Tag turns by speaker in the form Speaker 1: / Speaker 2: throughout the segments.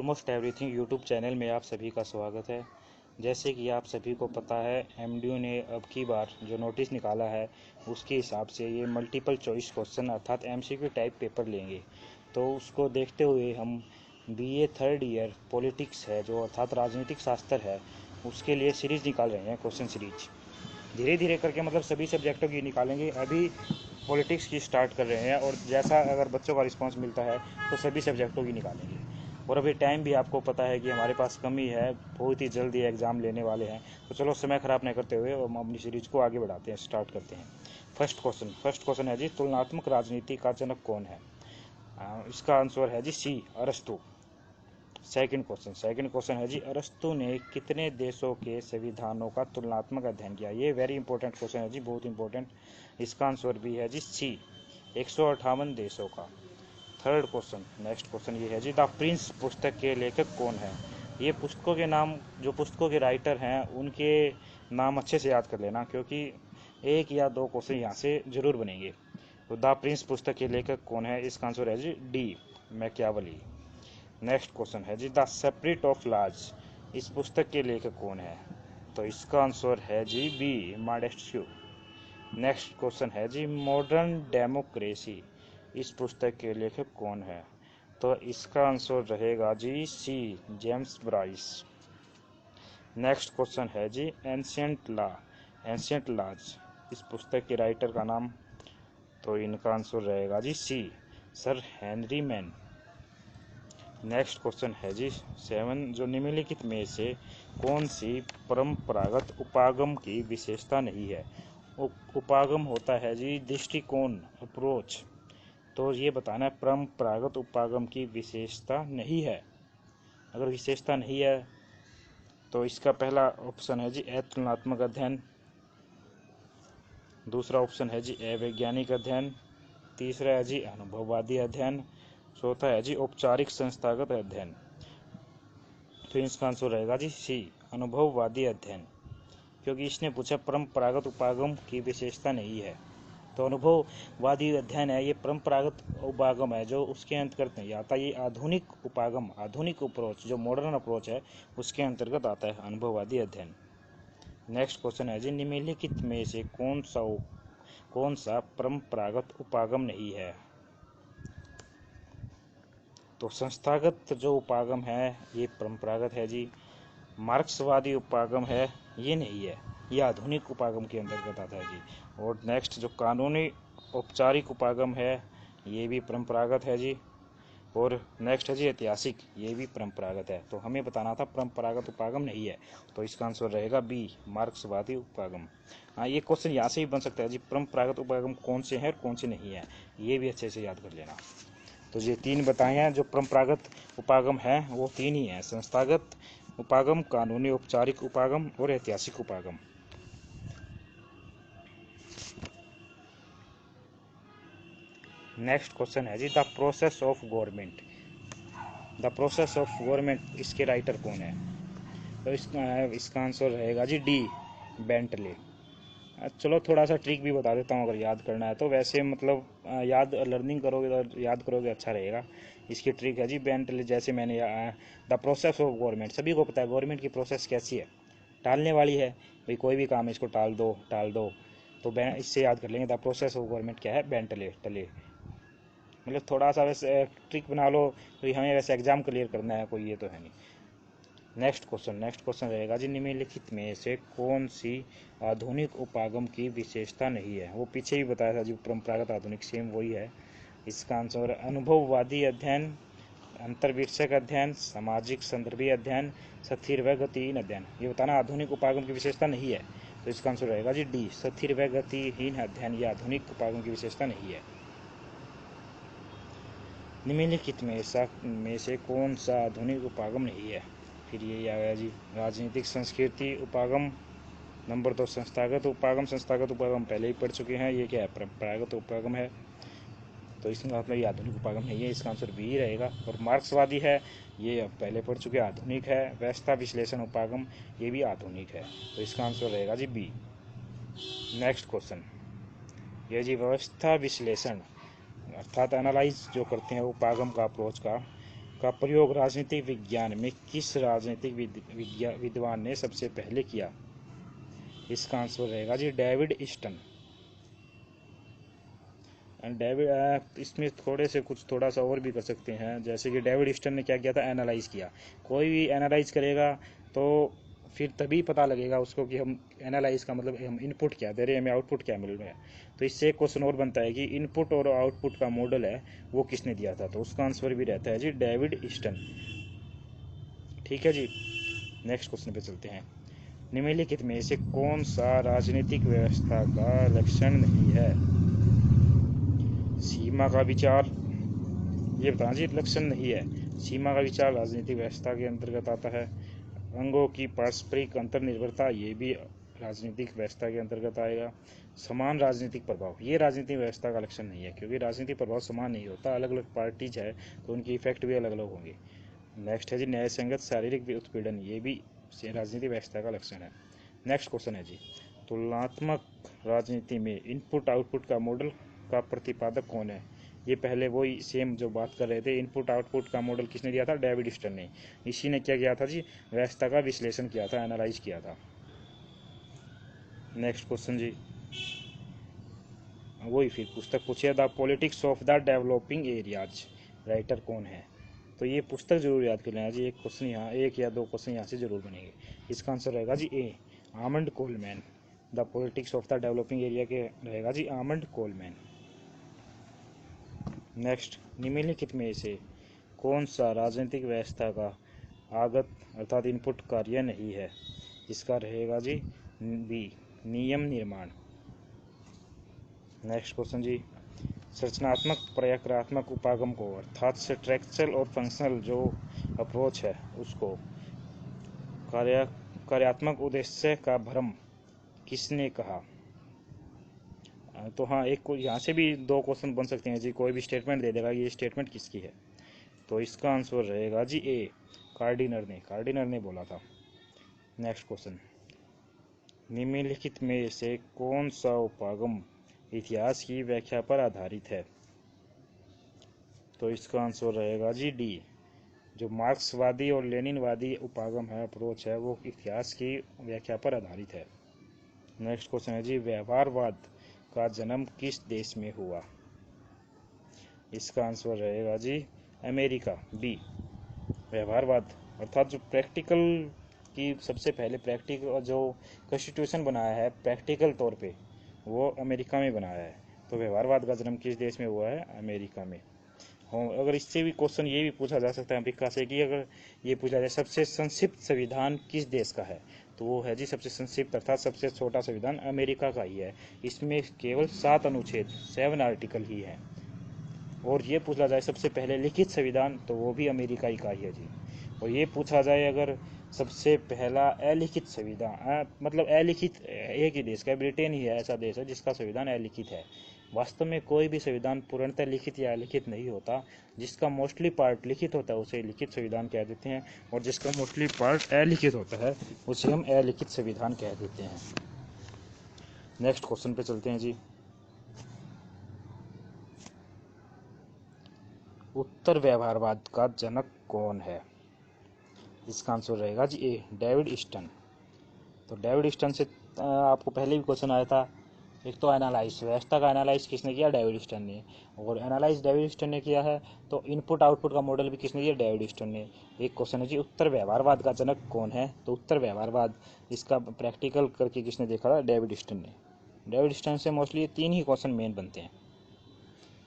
Speaker 1: Almost everything YouTube channel में आप सभी का स्वागत है। जैसे कि आप सभी को पता है, एमडीयू ने अब की बार जो नोटिस निकाला है उसके हिसाब से ये मल्टीपल चॉइस क्वेश्चन अर्थात एमसीक्यू टाइप पेपर लेंगे। तो उसको देखते हुए हम बीए थर्ड ईयर पॉलिटिक्स है जो अर्थात राजनीतिक शास्त्र है उसके लिए सीरीज़ निकाल रहे हैं। क्वेश्चन सीरीज धीरे धीरे करके मतलब सभी सब्जेक्टों की निकालेंगे। अभी पॉलिटिक्स की स्टार्ट कर रहे हैं और जैसा अगर बच्चों का रिस्पांस मिलता है तो सभी सब्जेक्टों की निकालेंगे। और अभी टाइम भी आपको पता है कि हमारे पास कम ही है, बहुत ही जल्दी एग्ज़ाम लेने वाले हैं। तो चलो समय ख़राब नहीं करते हुए हम अपनी सीरीज को आगे बढ़ाते हैं, स्टार्ट करते हैं। फर्स्ट क्वेश्चन है जी, तुलनात्मक राजनीति का जनक कौन है? इसका आंसर है जी सी, अरस्तु। सेकंड क्वेश्चन है जी, अरस्तु ने कितने देशों के संविधानों का तुलनात्मक अध्ययन किया? ये वेरी इंपॉर्टेंट क्वेश्चन है जी, बहुत इंपॉर्टेंट। इसका आंसर भी है जी सी, 158 देशों का। थर्ड क्वेश्चन, नेक्स्ट क्वेश्चन ये है जी, द प्रिंस पुस्तक के लेखक कौन है? ये पुस्तकों के नाम, जो पुस्तकों के राइटर हैं उनके नाम अच्छे से याद कर लेना, क्योंकि एक या दो क्वेश्चन यहाँ से जरूर बनेंगे। तो द प्रिंस पुस्तक के लेखक कौन है? इसका आंसर है G D, Machiavelli. Next question है जी, द स्पिरिट ऑफ लॉज, इस पुस्तक के लेखक कौन है? तो इसका आंसर है जी बी, मॉन्टेस्क्यू। नेक्स्ट क्वेश्चन है जी, मॉडर्न डेमोक्रेसी, इस पुस्तक के लेखक कौन है? तो इसका आंसर रहेगा जी सी, जेम्स ब्राइस। नेक्स्ट क्वेश्चन है जी, एंशियंट लॉज, इस पुस्तक के राइटर का नाम? तो इनका आंसर रहेगा जी C, sir Henry Maine. Next question है जी 7, जो निम्नलिखित में से कौन सी परंपरागत उपागम की विशेषता नहीं है? उपागम होता है जी दृष्टिकोण, अप्रोच। तो ये बताना है परंपरागत उपागम की विशेषता नहीं है। अगर विशेषता नहीं है तो इसका पहला ऑप्शन है जी तुलनात्मक अध्ययन, दूसरा ऑप्शन है जी अवैज्ञानिक अध्ययन, तीसरा है जी अनुभववादी अध्ययन, चौथा है जी औपचारिक संस्थागत अध्ययन। तो इसका आंसर रहेगा जी सी, अनुभववादी अध्ययन, क्योंकि इसने पूछा परंपरागत उपागम की विशेषता नहीं है। तो अनुभववादी अध्ययन है, ये परंपरागत उपागम है जो उसके अंतर्गत नहीं आता। ये आधुनिक उपागम, आधुनिक अप्रोच, जो मॉडर्न अप्रोच है उसके अंतर्गत आता है अनुभववादी अध्ययन। नेक्स्ट क्वेश्चन है जी, निम्नलिखित में से कौन सा परंपरागत उपागम नहीं है? तो संस्थागत जो उपागम है ये परंपरागत है जी। मार्क्सवादी उपागम है, ये नहीं है, ये आधुनिक उपागम के अंतर्गत आता है जी। और नेक्स्ट जो कानूनी औपचारिक उपागम है ये भी परंपरागत है जी। और नेक्स्ट है जी ऐतिहासिक, ये भी परंपरागत है। तो हमें बताना था परंपरागत उपागम नहीं है, तो इसका आंसर रहेगा बी, मार्क्सवादी उपागम। हाँ, ये क्वेश्चन यहाँ से ही बन सकता है जी, परंपरागत उपागम कौन से हैं और कौन से नहीं है, ये भी अच्छे से याद कर लेना। तो ये तीन बताए हैं जो परंपरागत उपागम हैं, वो तीन ही हैं, संस्थागत उपागम, कानूनी औपचारिक उपागम और ऐतिहासिक उपागम। नेक्स्ट क्वेश्चन है जी, the process of government, the process of government, इसके राइटर कौन है? तो इसका आंसर रहेगा जी डी, बेंटले। चलो थोड़ा सा ट्रिक भी बता देता हूँ अगर याद करना है तो। वैसे मतलब याद लर्निंग करोगे तो याद करोगे अच्छा रहेगा। इसकी ट्रिक है जी बेंटले, जैसे मैंने द प्रोसेस ऑफ गवर्नमेंट, सभी को पता है गवर्नमेंट की प्रोसेस कैसी है, टालने वाली है भाई, कोई भी काम है इसको टाल दो। तो इससे याद कर लेंगे द प्रोसेस ऑफ गवर्नमेंट क्या है, बेंटले टले। मतलब थोड़ा सा वैसे ट्रिक बना लो तो हमें वैसे एग्जाम क्लियर करना है, कोई ये तो है नहीं। नेक्स्ट क्वेश्चन रहेगा जी, निम्नलिखित में से कौन सी आधुनिक उपागम की विशेषता नहीं है? वो पीछे ही बताया था जी, परंपरागत आधुनिक, सेम वही है। इसका आंसर अनुभववादी अध्ययन, अंतर्विषयक अध्ययन, सामाजिक संदर्भी अध्ययन, स्थिर व गतिहीन अध्ययन। ये बताना आधुनिक उपागम की विशेषता नहीं है, तो इसका आंसर रहेगा जी डी, स्थिर व गतिहीन अध्ययन, ये आधुनिक उपागम की विशेषता नहीं है। निम्नलिखित में से कौन सा आधुनिक उपागम नहीं है? फिर यही आ गया जी, राजनीतिक संस्कृति उपागम। नंबर 2 संस्थागत उपागम पहले ही पढ़ चुके हैं, ये क्या है, परंपरागत उपागम है। तो इसमें मतलब ये आधुनिक उपागम नहीं है, इसका आंसर बी रहेगा। और मार्क्सवादी है, ये अब पहले पढ़ चुके, आधुनिक है। व्यवस्था विश्लेषण उपागम, ये भी आधुनिक है, तो इसका आंसर रहेगा जी बी। नेक्स्ट क्वेश्चन, ये जी व्यवस्था विश्लेषण अर्थात एनालाइज जो करते हैं उपागम का, अप्रोच का, का प्रयोग राजनीतिक विज्ञान में किस राजनीतिक विद्वान ने सबसे पहले किया? इसका आंसर रहेगा जी डेविड ईस्टन। डेविड इसमें थोड़ा सा और भी कर सकते हैं, जैसे कि डेविड ईस्टन ने क्या किया था, एनालाइज किया। कोई भी एनालाइज करेगा तो फिर तभी पता लगेगा उसको कि हम एनालाइज का मतलब हम इनपुट क्या दे रहे हैं, हमें आउटपुट क्या मिल रहा है। तो इससे एक क्वेश्चन और बनता है कि इनपुट और आउटपुट का मॉडल है वो किसने दिया था, तो उसका आंसर भी रहता है जी डेविड ईस्टन। ठीक है जी, नेक्स्ट क्वेश्चन पे चलते हैं। निम्नलिखित में से कौन सा राजनीतिक व्यवस्था का लक्षण नहीं है? सीमा का विचार, ये बताना जी लक्षण नहीं है। सीमा का विचार राजनीतिक व्यवस्था के अंतर्गत आता है। अंगों की पारस्परिक अंतर्निर्भरता, ये भी राजनीतिक व्यवस्था के अंतर्गत आएगा। समान राजनीतिक प्रभाव, ये राजनीतिक व्यवस्था का लक्षण नहीं है, क्योंकि राजनीतिक प्रभाव समान नहीं होता, अलग अलग पार्टीज है तो उनकी इफेक्ट भी अलग अलग होंगे। नेक्स्ट है जी न्याय संगत शारीरिक उत्पीड़न, ये भी राजनीतिक व्यवस्था का लक्षण है। नेक्स्ट क्वेश्चन है जी, तुलनात्मक राजनीति में इनपुट आउटपुट का मॉडल का प्रतिपादक कौन है? ये पहले वही सेम जो बात कर रहे थे, इनपुट आउटपुट का मॉडल किसने दिया था? डेविड ईस्टन ने। इसी ने क्या किया था जी, व्यवस्था का विश्लेषण किया था, एनालाइज किया था। नेक्स्ट क्वेश्चन जी, वही फिर पुस्तक पूछिए, the politics of the developing areas, writer कौन है? तो ये पुस्तक जरूर याद कर लेना जी, एक क्वेश्चन यहाँ, एक या दो क्वेश्चन यहाँ से जरूर बनेंगे। इसका आंसर रहेगा जी A, Almond Coleman. The politics of the developing area के रहेगा जी आमंड कोलमैन। नेक्स्ट, निम्नलिखित में से कौन सा राजनीतिक व्यवस्था का आगत अर्थात इनपुट कार्य नहीं है? इसका रहेगा जी बी, नियम निर्माण। नेक्स्ट क्वेश्चन जी, संरचनात्मक प्रक्रियात्मक उपागम को अर्थात स्ट्रक्चरल और फंक्शनल जो अप्रोच है उसको कार्यात्मक उद्देश्य का भ्रम किसने कहा? तो हाँ, एक को यहाँ से भी दो क्वेश्चन बन सकते हैं जी, कोई भी स्टेटमेंट दे देगा, ये स्टेटमेंट किसकी है? तो इसका आंसर रहेगा जी ए, कार्डिनर ने बोला था। नेक्स्ट क्वेश्चन, निम्नलिखित में से कौन सा उपागम इतिहास की व्याख्या पर आधारित है? तो इसका आंसर रहेगा जी डी, जो मार्क्सवादी और लेनिनवादी उपागम है, अप्रोच है, वो इतिहास की व्याख्या पर आधारित है। नेक्स्ट क्वेश्चन है जी, व्यवहारवाद का जन्म किस देश में हुआ? इसका आंसर रहेगा जी अमेरिका, बी, व्यवहारवाद अर्थात जो प्रैक्टिकल की सबसे पहले प्रैक्टिकल जो कॉन्स्टिट्यूशन बनाया है प्रैक्टिकल तौर पे, वो अमेरिका में बनाया है। तो व्यवहारवाद का जन्म किस देश में हुआ है? अमेरिका में। अगर इससे भी क्वेश्चन ये भी पूछा जा सकता है अमेरिका से कि अगर ये पूछा जाए सबसे संक्षिप्त संविधान किस देश का है, तो वो है जी सबसे संक्षिप्त अर्थात सबसे छोटा संविधान अमेरिका का ही है। इसमें केवल 7 अनुच्छेद 7 आर्टिकल ही है। और ये पूछा जाए सबसे पहले लिखित संविधान, तो वो भी अमेरिका ही का ही है जी। और ये पूछा जाए अगर सबसे पहला अलिखित संविधान, मतलब अलिखित एक ही देश का, ब्रिटेन ही है ऐसा देश है जिसका संविधान अलिखित है। वास्तव में कोई भी संविधान पूर्णतः लिखित या अलिखित नहीं होता, जिसका मोस्टली पार्ट लिखित होता है उसे लिखित संविधान कह देते हैं, और जिसका मोस्टली पार्ट अलिखित होता है उसे हम अलिखित संविधान कह देते हैं। नेक्स्ट क्वेश्चन पे चलते हैं जी, उत्तर व्यवहारवाद का जनक कौन है? इसका आंसर रहेगा जी ए, डेविड ईस्टन। तो डेविड ईस्टन से आपको पहले भी क्वेश्चन आया था, एक तो एनालाइज, व्यवस्था का एनालाइज किसने किया? डेविड ईस्टन ने। और एनालाइज डेविड ईस्टन ने किया है, तो इनपुट आउटपुट का मॉडल भी किसने दिया? डेविड ईस्टन ने। एक क्वेश्चन है जी, उत्तर व्यवहारवाद का जनक कौन है? तो उत्तर व्यवहारवाद इसका प्रैक्टिकल करके किसने देखा था? डेविड ईस्टन ने। डेविड ईस्टन से मोस्टली 3 ही क्वेश्चन मेन बनते हैं।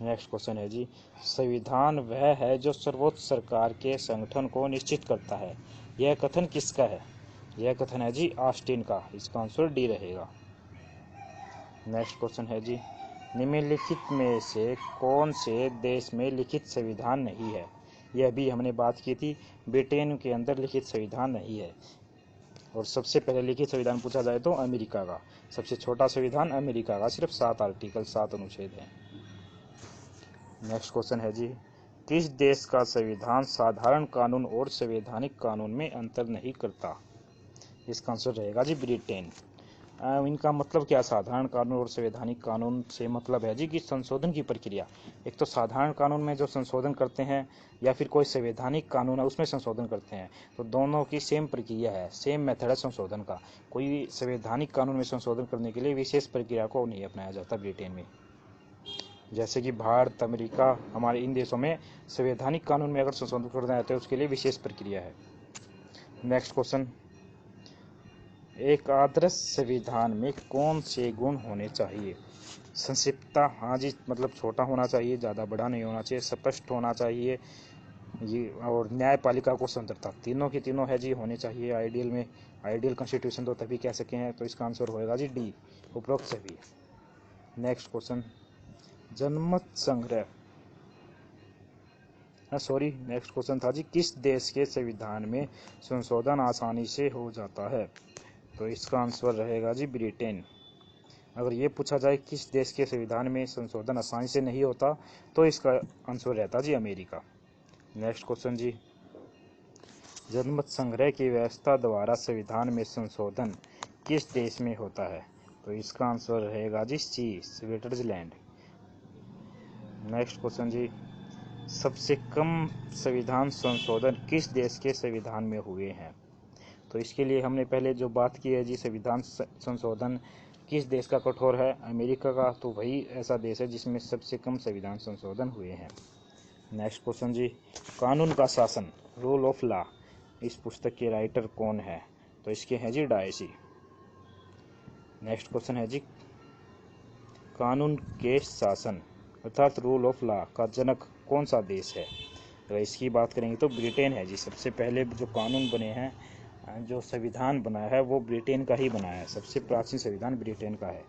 Speaker 1: नेक्स्ट क्वेश्चन है जी, संविधान वह है जो सर्वोच्च सरकार के संगठन को निश्चित करता है, यह कथन किसका है? यह कथन है जी ऑस्टिन का। इसका आंसर डी रहेगा। नेक्स्ट क्वेश्चन है जी, निम्नलिखित में से कौन से देश में लिखित संविधान नहीं है? यह भी हमने बात की थी, ब्रिटेन के अंदर लिखित संविधान नहीं है। और सबसे पहले लिखित संविधान पूछा जाए तो अमेरिका का। सबसे छोटा संविधान अमेरिका का, सिर्फ 7 आर्टिकल 7 अनुच्छेद है। नेक्स्ट क्वेश्चन है जी, किस देश का संविधान साधारण कानून और संवैधानिक कानून में अंतर नहीं करता? इसका आंसर रहेगा जी ब्रिटेन। इनका मतलब क्या, साधारण कानून और संवैधानिक कानून से मतलब है जी कि संशोधन की प्रक्रिया। एक तो साधारण कानून में जो संशोधन करते हैं या फिर कोई संवैधानिक कानून है उसमें संशोधन करते हैं, तो दोनों की सेम प्रक्रिया है, सेम मेथड है संशोधन का। कोई संवैधानिक कानून में संशोधन करने के लिए विशेष प्रक्रिया को नहीं अपनाया जाता ब्रिटेन में। जैसे कि भारत, अमेरिका, हमारे इन देशों में संवैधानिक कानून में अगर संशोधन करना है तो उसके लिए विशेष प्रक्रिया है। नेक्स्ट क्वेश्चन, एक आदर्श संविधान में कौन से गुण होने चाहिए? संक्षिप्तता, हाँ जी, मतलब छोटा होना चाहिए, ज़्यादा बड़ा नहीं होना चाहिए, स्पष्ट होना चाहिए ये, और न्यायपालिका को स्वतंत्रता, तीनों की तीनों है जी होने चाहिए आइडियल में। आइडियल कॉन्स्टिट्यूशन तो तभी कह सके हैं, तो इसका आंसर होएगा जी डी, उपरोक्त सभी। नेक्स्ट क्वेश्चन, जनमत संग्रह, नेक्स्ट क्वेश्चन था जी किस देश के संविधान में संशोधन आसानी से हो जाता है? तो इसका आंसर रहेगा जी ब्रिटेन। अगर ये पूछा जाए किस देश के संविधान में संशोधन आसानी से नहीं होता, तो इसका आंसर रहता जी अमेरिका। नेक्स्ट क्वेश्चन जी, जनमत संग्रह की व्यवस्था द्वारा संविधान में संशोधन किस देश में होता है? तो इसका आंसर रहेगा जी सी, स्विट्जरलैंड। नेक्स्ट क्वेश्चन जी, सबसे कम संविधान संशोधन किस देश के संविधान में हुए हैं? तो इसके लिए हमने पहले जो बात की है जी, संविधान संशोधन किस देश का कठोर है, अमेरिका का, तो वही ऐसा देश है जिसमें सबसे कम संविधान संशोधन हुए हैं। नेक्स्ट क्वेश्चन जी, कानून का शासन, रूल ऑफ लॉ, इस पुस्तक के राइटर कौन है? तो इसके हैं जी डायसी। नेक्स्ट क्वेश्चन है जी, कानून के शासन अर्थात रूल ऑफ लॉ का जनक कौन सा देश है? अगर इसकी बात करेंगे तो ब्रिटेन है जी। सबसे पहले जो कानून बने हैं, जो संविधान बना है, वो ब्रिटेन का ही बना है, सबसे प्राचीन संविधान ब्रिटेन का है।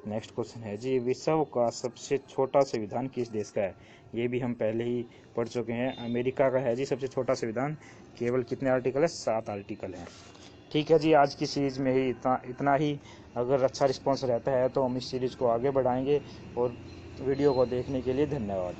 Speaker 1: नेक्स्ट क्वेश्चन है जी, विश्व का सबसे छोटा संविधान किस देश का है? ये भी हम पहले ही पढ़ चुके हैं, अमेरिका का है जी सबसे छोटा संविधान। केवल कितने आर्टिकल है? 7 आर्टिकल हैं। ठीक है जी, आज की सीरीज़ में ही इतना ही। अगर अच्छा रिस्पॉन्स रहता है तो हम इस सीरीज़ को आगे बढ़ाएंगे, और वीडियो को देखने के लिए धन्यवाद।